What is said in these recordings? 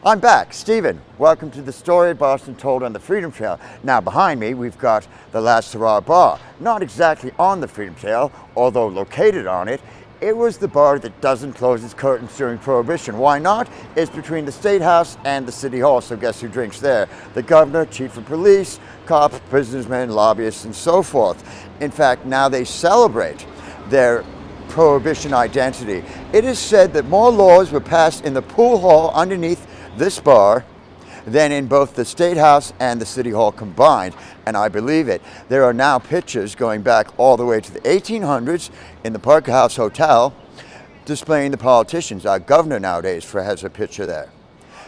I'm back, Stephen. Welcome to the story of Boston told on the Freedom Trail. Now behind me we've got the last hurrah bar. Not exactly on the Freedom Trail, although located on it. It was the bar that doesn't close its curtains during Prohibition. Why not? It's between the State House and the City Hall, so guess who drinks there? The governor, chief of police, cops, businessmen, lobbyists, and so forth. In fact, now they celebrate their Prohibition identity. It is said that more laws were passed in the pool hall underneath this bar than in both the State House and the City Hall combined, and I believe it. There are now pictures going back all the way to the 1800s in the Parker House Hotel displaying the politicians. Our governor nowadays has a picture there.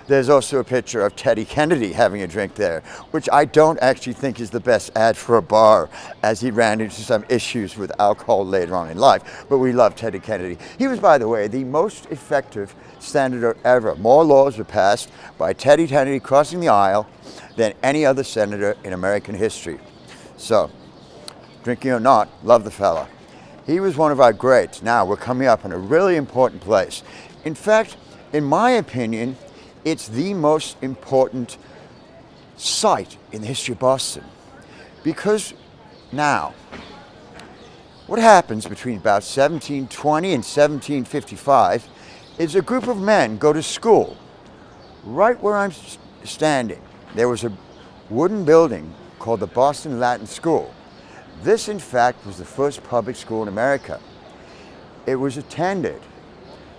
There's also a picture of Teddy Kennedy having a drink there, which I don't actually think is the best ad for a bar, as he ran into some issues with alcohol later on in life. But we love Teddy Kennedy. He was, by the way, the most effective senator ever. More laws were passed by Teddy Kennedy crossing the aisle than any other senator in American history. So, drinking or not, love the fella. He was one of our greats. Now we're coming up in a really important place. In fact, in my opinion, it's the most important site in the history of Boston. Because now, what happens between about 1720 and 1755 is a group of men go to school. Right where I'm standing, there was a wooden building called the Boston Latin School. This, in fact, was the first public school in America. It was attended,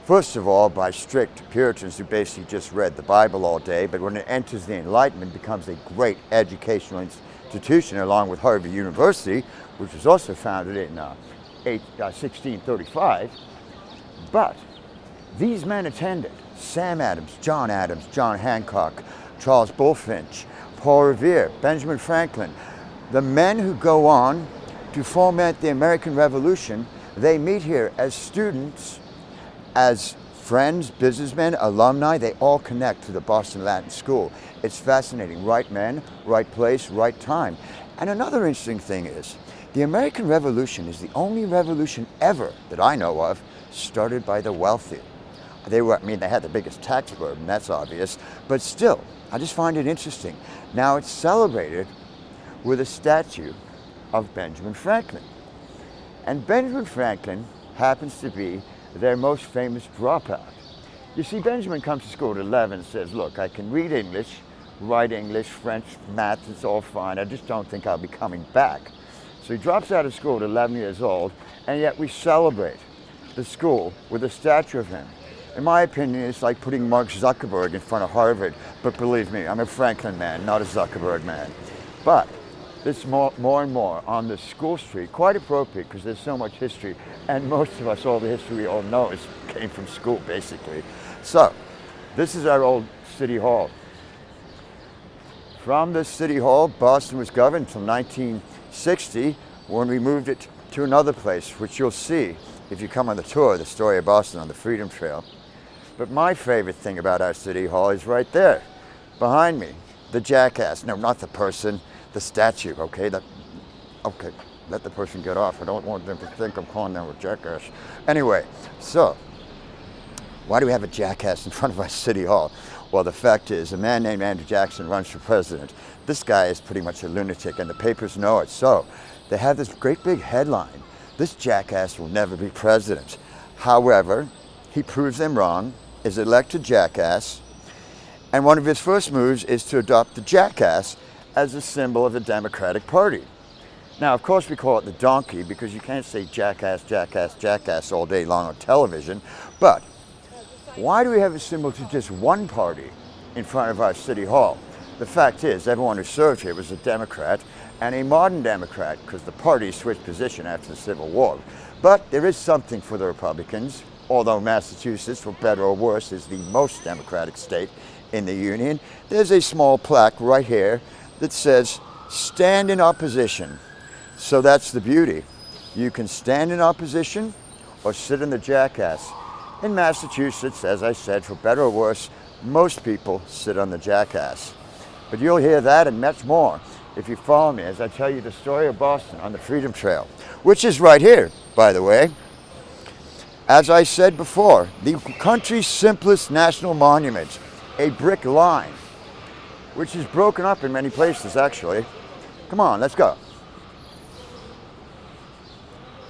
first of all, by strict Puritans who basically just read the Bible all day, but when it enters the Enlightenment, it becomes a great educational institution, along with Harvard University, which was also founded in 1635. But these men attended: Sam Adams, John Hancock, Charles Bulfinch, Paul Revere, Benjamin Franklin. The men who go on to foment the American Revolution, they meet here as students, as friends, businessmen, alumni. They all connect to the Boston Latin School. It's fascinating. Right men, right place, right time. And another interesting thing is, the American Revolution is the only revolution ever that I know of started by the wealthy. They had the biggest tax burden, that's obvious, but still, I just find it interesting. Now it's celebrated with a statue of Benjamin Franklin. And Benjamin Franklin happens to be their most famous dropout. You see, Benjamin comes to school at 11 and says, look, I can read English, write English, French, math, it's all fine. I just don't think I'll be coming back. So he drops out of school at 11 years old, and yet we celebrate the school with a statue of him. In my opinion, it's like putting Mark Zuckerberg in front of Harvard, but believe me, I'm a Franklin man, not a Zuckerberg man. But this more and more on the school street, quite appropriate because there's so much history, and most of us, all the history we all know came from school, basically. So, this is our old City Hall. From this City Hall, Boston was governed until 1960, when we moved it to another place, which you'll see if you come on the tour of the story of Boston on the Freedom Trail. But my favorite thing about our City Hall is right there, behind me, the Jackass. No, not the person, the statue, okay? Okay, let the person get off. I don't want them to think I'm calling them a jackass. Anyway, so, why do we have a jackass in front of our City Hall? Well, the fact is, a man named Andrew Jackson runs for president. This guy is pretty much a lunatic, and the papers know it. So, they have this great big headline: this jackass will never be president. However, he proves them wrong, is elected jackass, and one of his first moves is to adopt the jackass as a symbol of the Democratic Party. Now, of course, we call it the donkey because you can't say jackass, jackass, jackass all day long on television. But why do we have a symbol to just one party in front of our City Hall? The fact is, everyone who served here was a Democrat, and a modern Democrat, because the party switched position after the Civil War. But there is something for the Republicans, although Massachusetts, for better or worse, is the most Democratic state in the Union. There's a small plaque right here that says, stand in opposition. So that's the beauty. You can stand in opposition or sit in the jackass. In Massachusetts, as I said, for better or worse, most people sit on the jackass. But you'll hear that and much more if you follow me as I tell you the story of Boston on the Freedom Trail, which is right here, by the way. As I said before, the country's simplest national monument. a brick line, which is broken up in many places actually. Come on, let's go.